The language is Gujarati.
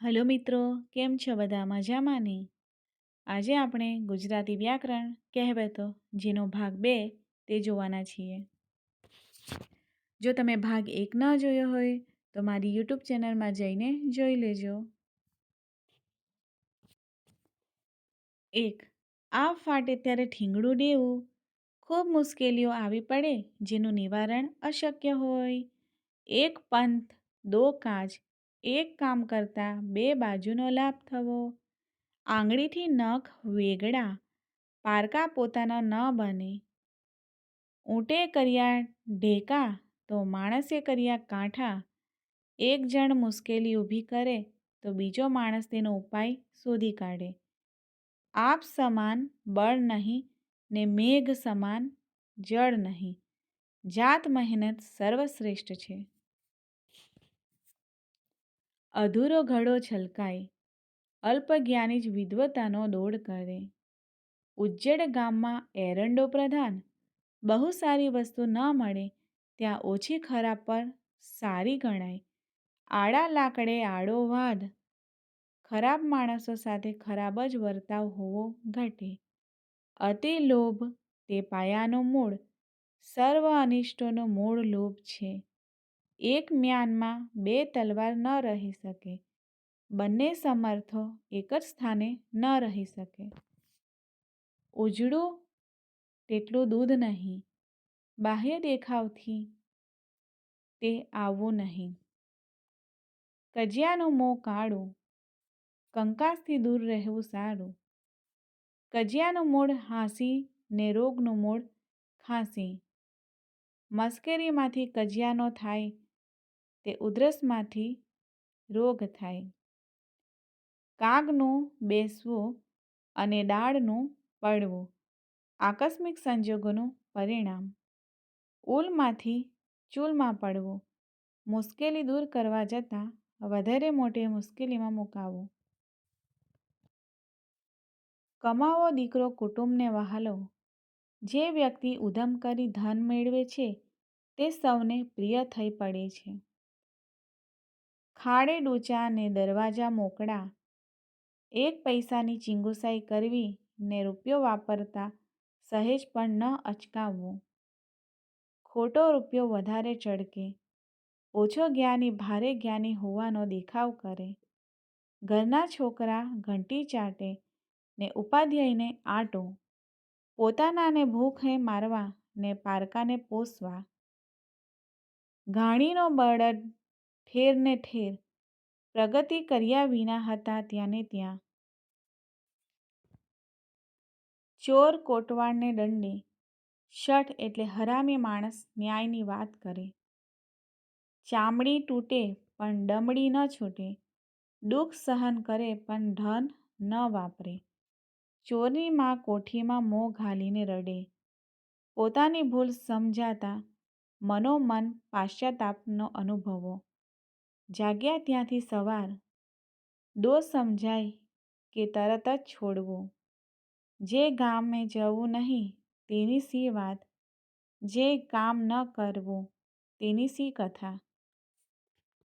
હલો મિત્રો, કેમ છો બધા મજામાં ને? આજે આપણે ગુજરાતી વ્યાકરણ કહેવતો જેનો ભાગ 2 તે જોવાના છીએ. જો તમે ભાગ 1 ન જોયો હોય તો મારી YouTube ચેનલમાં જઈને જોઈ લેજો. 1. આવ ફાટે ત્યારે ઠીંગણું દેવું. ખૂબ મુશ્કેલીઓ આવી પડે જેનું નિવારણ અશક્ય હોય. એક પંથ દો કાજ, એક કામ કરતા બે બાજુનો લાભ થવો. આંગળીથી નખ વેગળા, પારકા પોતાના ન બને. ઊંટે કર્યા ઢેકા તો માણસે કર્યા કાંઠા. એક જણ મુશ્કેલી ઊભી કરે તો બીજો માણસ તેનો ઉપાય શોધી કાઢે. આપ સમાન બળ નહીં ને મેઘ સમાન જળ નહીં. જાત મહેનત સર્વશ્રેષ્ઠ છે. અધૂરો ઘડો છલકાય, અલ્પજ્ઞાની જ વિદ્વતાનો દોડ કરે. ઉજ્જડ ગામમાં એરંડો પ્રધાન, બહુ સારી વસ્તુ ન મળે ત્યાં ઓછી ખરાબ પર સારી ગણાય. આડા લાકડે આડો વાદ, ખરાબ માણસો સાથે ખરાબ જ વર્તાવ હોવો ઘટે. અતિ લોભ તે પાયાનો મૂળ, સર્વ અનિષ્ટોનો મૂળ લોભ છે. એક મ્યાનમાં બે તલવાર ન રહી શકે, બંને સમર્થો એક જ સ્થાને ન રહી શકે. ઉજળું તેટલું દૂધ નહીં, બાહ્ય દેખાવથી તે આવવું નહીં. કજિયાનું મોં કાળું, કંકાસથી દૂર રહેવું સારું. કજિયાનું મૂળ હાંસી ને રોગનું મૂળ ખાંસી. મસ્કરીમાંથી કજિયાનો થાય તે ઉધરસમાંથી રોગ થાય. કાગનું બેસવું અને ડાળનું પડવું આકસ્મિક સંજોગોનું પરિણામ. ઉલમાંથી ચૂલમાં પડવું, મુશ્કેલી દૂર કરવા જતાં વધારે મોટી મુશ્કેલીમાં મુકાવું. કમાવો દીકરો કુટુંબને વહાલો. જે વ્યક્તિ ઉધમ કરી ધન મેળવે છે તે સૌને પ્રિય થઈ પડે છે. ખાડે ડૂચા ને દરવાજા મોકળા, એક પૈસાની ચીંગુસાઈ કરવી ને રૂપિયો વાપરતા સહેજ પણ ન અચકાવવું. ખોટો રૂપિયો વધારે ચળકે, ઓછો જ્ઞાની ભારે જ્ઞાની હોવાનો દેખાવ કરે. ઘરના છોકરા ઘંટી ચાટે ને ઉપાધ્યાયને આંટો. પોતાનાને ભૂખે મારવા ને પારકાને પોસવા. ઘાણીનો બળદ ઠેર ને ઠેર, પ્રગતિ કર્યા વિના હતા ત્યાં ને ત્યાં. ચોર કોટવાળને દંડે, શઠ એટલે હરામી માણસ ન્યાયની વાત કરે. ચામડી તૂટે પણ ડમડી ન છૂટે, દુઃખ સહન કરે પણ ધન ન વાપરે. ચોરની માં કોઠીમાં મોં ઘાલીને રડે, પોતાની ભૂલ સમજાતા મનોમન પાશ્ચાતાપનો અનુભવો. જાગ્યા ત્યાંથી સવાર, દોષ સમજાય કે તરત જ છોડવું. જે ગામે જવું નહીં તેની સી વાત, જે કામ ન કરવું તેની સી કથા.